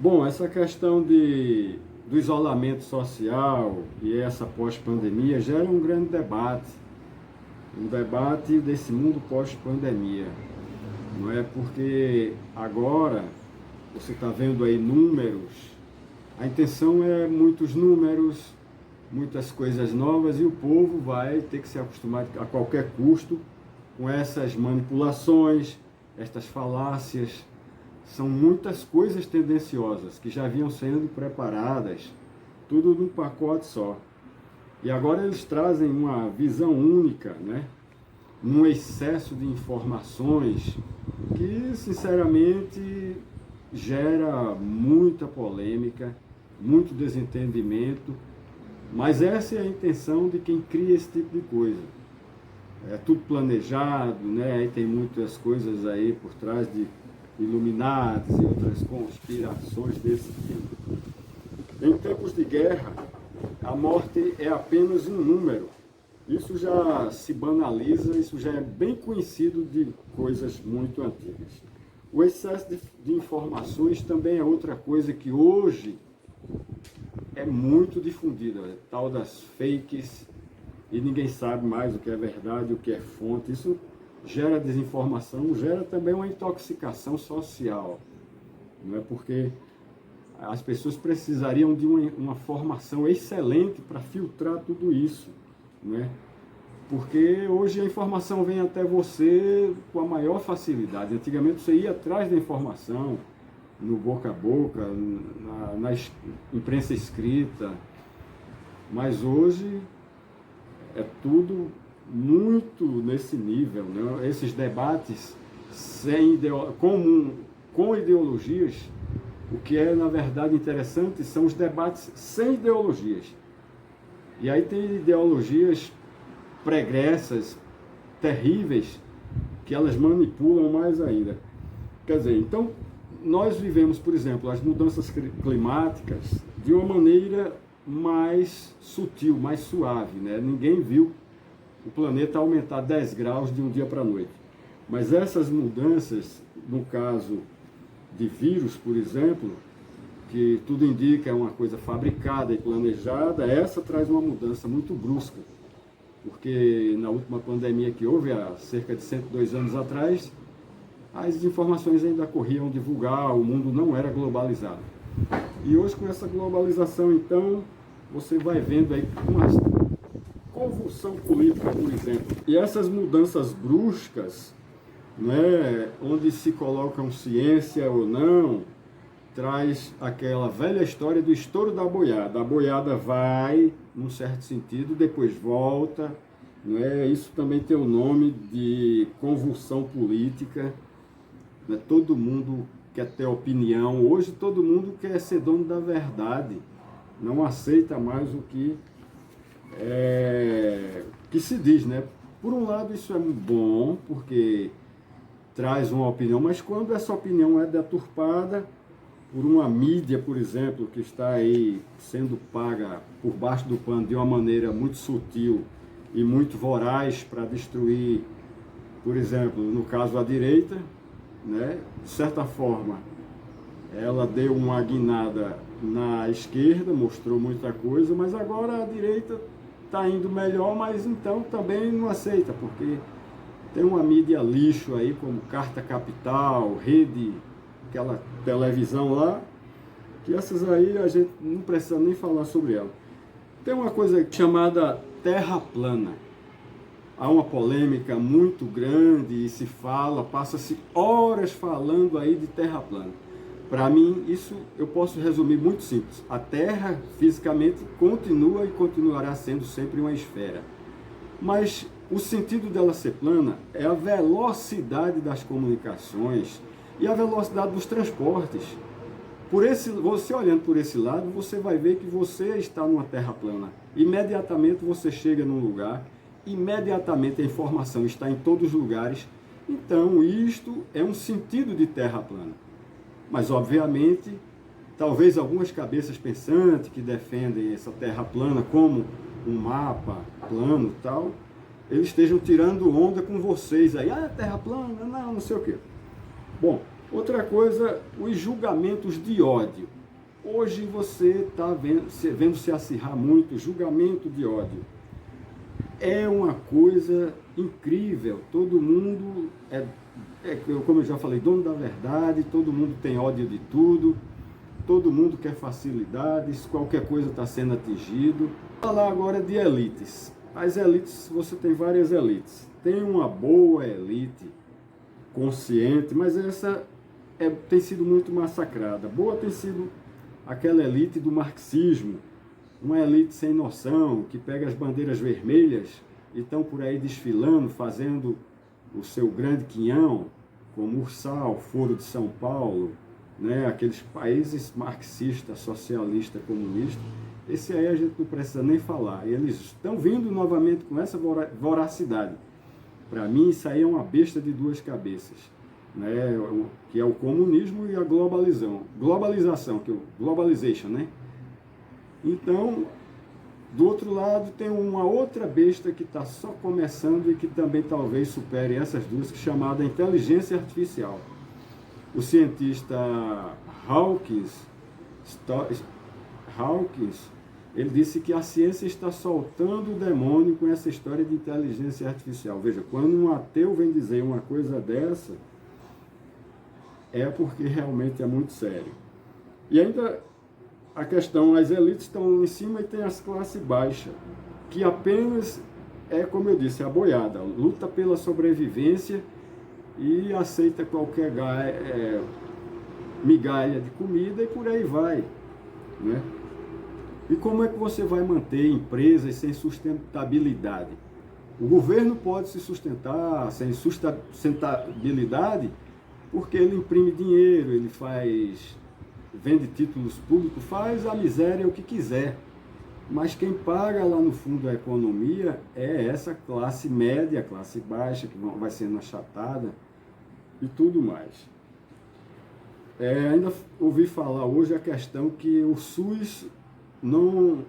Bom, essa questão do isolamento social e essa pós-pandemia gera um grande debate, um debate desse mundo pós-pandemia, não é? Porque agora você está vendo aí números, a intenção é muitos números, muitas coisas novas, e o povo vai ter que se acostumar a qualquer custo com essas manipulações, estas falácias. São muitas coisas tendenciosas que já vinham sendo preparadas, tudo num pacote só. E agora eles trazem uma visão única, né? Num excesso de informações que, sinceramente, gera muita polêmica, muito desentendimento, mas essa é a intenção de quem cria esse tipo de coisa. É tudo planejado, né? Aí tem muitas coisas aí por trás de Illuminati e outras conspirações desse tipo. Em tempos de guerra, a morte é apenas um número. Isso já se banaliza, isso já é bem conhecido de coisas muito antigas. O excesso de informações também é outra coisa que hoje é muito difundida, é tal das fakes, e ninguém sabe mais o que é verdade, o que é fonte. Isso gera desinformação, gera também uma intoxicação social, não é? Porque as pessoas precisariam de uma formação excelente para filtrar tudo isso, não é? Porque hoje a informação vem até você com a maior facilidade. Antigamente você ia atrás da informação, no boca a boca, na imprensa escrita, mas hoje é tudo muito nesse nível, né? Esses debates com ideologias, o que é na verdade interessante são os debates sem ideologias. E aí tem ideologias pregressas, terríveis, que elas manipulam mais ainda. Quer dizer, então nós vivemos, por exemplo, as mudanças climáticas de uma maneira mais sutil, mais suave, né? Ninguém viu o planeta aumentar 10 graus de um dia para a noite. Mas essas mudanças, no caso de vírus, por exemplo, que tudo indica é uma coisa fabricada e planejada, essa traz uma mudança muito brusca. Porque na última pandemia que houve, há cerca de 102 anos atrás, as informações ainda corriam divulgar, o mundo não era globalizado. E hoje, com essa globalização, então, você vai vendo aí uma convulsão política, por exemplo. E essas mudanças bruscas, né, onde se colocam ciência ou não, traz aquela velha história do estouro da boiada. A boiada vai, num certo sentido, depois volta, né? Isso também tem o nome de convulsão política, né? Todo mundo quer ter opinião. Hoje todo mundo quer ser dono da verdade, não aceita mais o que se diz, né? Por um lado isso é bom, porque traz uma opinião, mas quando essa opinião é deturpada por uma mídia, por exemplo, que está aí sendo paga por baixo do pano de uma maneira muito sutil e muito voraz para destruir, por exemplo, no caso a direita, né? De certa forma, ela deu uma guinada na esquerda, mostrou muita coisa, mas agora a direita está indo melhor, mas então também não aceita, porque tem uma mídia lixo aí, como Carta Capital, Rede, aquela televisão lá, que essas aí a gente não precisa nem falar sobre ela. Tem uma coisa chamada terra plana. Há uma polêmica muito grande e se fala, passa-se horas falando aí de terra plana. Para mim, isso eu posso resumir muito simples. A Terra, fisicamente, continua e continuará sendo sempre uma esfera. Mas o sentido dela ser plana é a velocidade das comunicações e a velocidade dos transportes. Você olhando por esse lado, você vai ver que você está numa terra plana. Imediatamente você chega num lugar, imediatamente a informação está em todos os lugares. Então, isto é um sentido de terra plana. Mas, obviamente, talvez algumas cabeças pensantes que defendem essa terra plana como um mapa plano e tal, eles estejam tirando onda com vocês aí. Ah, terra plana, não sei o quê. Bom, outra coisa, os julgamentos de ódio. Hoje você está vendo se acirrar muito julgamento de ódio. É uma coisa incrível. Todo mundo como eu já falei, dono da verdade, todo mundo tem ódio de tudo, todo mundo quer facilidades, qualquer coisa está sendo atingido. Vou falar agora de elites. As elites, você tem várias elites. Tem uma boa elite consciente, mas essa tem sido muito massacrada. Boa tem sido aquela elite do marxismo, uma elite sem noção, que pega as bandeiras vermelhas e estão por aí desfilando, fazendo o seu grande quinhão, como Ursal, Foro de São Paulo, né? Aqueles países marxistas, socialistas, comunistas. Esse aí a gente não precisa nem falar. E eles estão vindo novamente com essa voracidade. Para mim, isso aí é uma besta de duas cabeças, né? Que é o comunismo e a globalização, que é o globalization, né? Então, do outro lado, tem uma outra besta que está só começando e que também talvez supere essas duas, que é chamada inteligência artificial. O cientista Hawkins, ele disse que a ciência está soltando o demônio com essa história de inteligência artificial. Veja, quando um ateu vem dizer uma coisa dessa, é porque realmente é muito sério. E ainda a questão, as elites estão em cima e tem as classes baixas, que apenas como eu disse, a boiada, luta pela sobrevivência e aceita qualquer migalha de comida e por aí vai, né? E como é que você vai manter empresas sem sustentabilidade? O governo pode se sustentar sem sustentabilidade porque ele imprime dinheiro, ele vende títulos públicos, faz a miséria o que quiser. Mas quem paga lá no fundo a economia é essa classe média, classe baixa, que vai sendo achatada e tudo mais. Ainda ouvi falar hoje a questão que o SUS não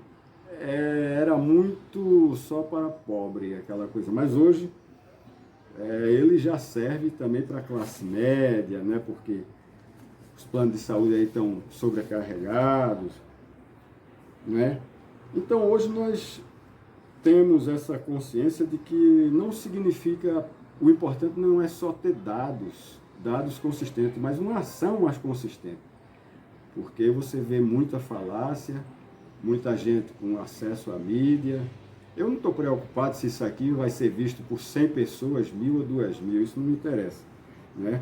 era muito só para pobre, aquela coisa, mas hoje ele já serve também para a classe média, né? Porque os planos de saúde aí estão sobrecarregados, né? Então hoje nós temos essa consciência de que não significa, o importante não é só ter dados consistentes, mas uma ação mais consistente. Porque você vê muita falácia, muita gente com acesso à mídia. Eu não estou preocupado se isso aqui vai ser visto por 100 pessoas, 1.000 ou 2.000, isso não me interessa, né?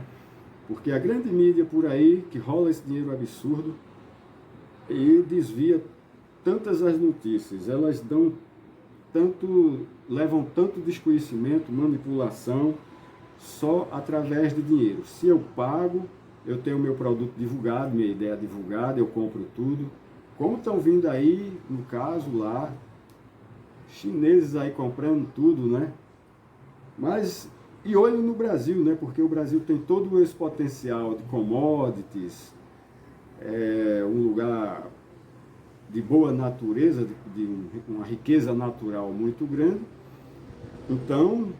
Porque a grande mídia por aí, que rola esse dinheiro absurdo e desvia tantas as notícias, elas levam tanto desconhecimento, manipulação, só através de dinheiro. Se eu pago, eu tenho meu produto divulgado, minha ideia divulgada, eu compro tudo. Como estão vindo aí, no caso lá, chineses aí comprando tudo, né? Mas, e olho no Brasil, né? Porque o Brasil tem todo esse potencial de commodities, um lugar de boa natureza, de uma riqueza natural muito grande. Então,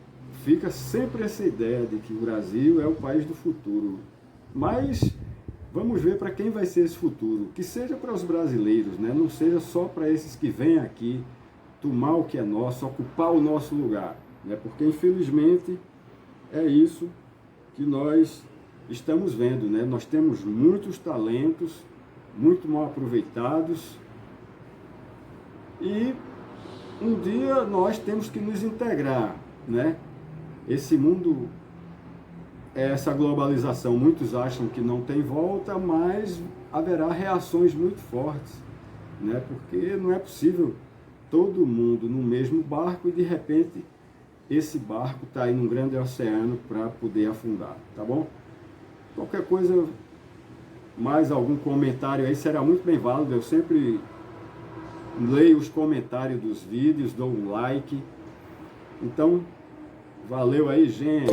fica sempre essa ideia de que o Brasil é o país do futuro. Mas vamos ver para quem vai ser esse futuro. Que seja para os brasileiros, né? Não seja só para esses que vêm aqui tomar o que é nosso, ocupar o nosso lugar, né? Porque, infelizmente, é isso que nós estamos vendo, né? Nós temos muitos talentos, muito mal aproveitados, e um dia nós temos que nos integrar, né? Esse mundo, essa globalização, muitos acham que não tem volta, mas haverá reações muito fortes, né? Porque não é possível todo mundo no mesmo barco e de repente esse barco está aí num grande oceano para poder afundar, tá bom? Qualquer coisa, mais algum comentário aí será muito bem válido. Eu sempre leio os comentários dos vídeos, dou um like. Então, valeu aí, gente!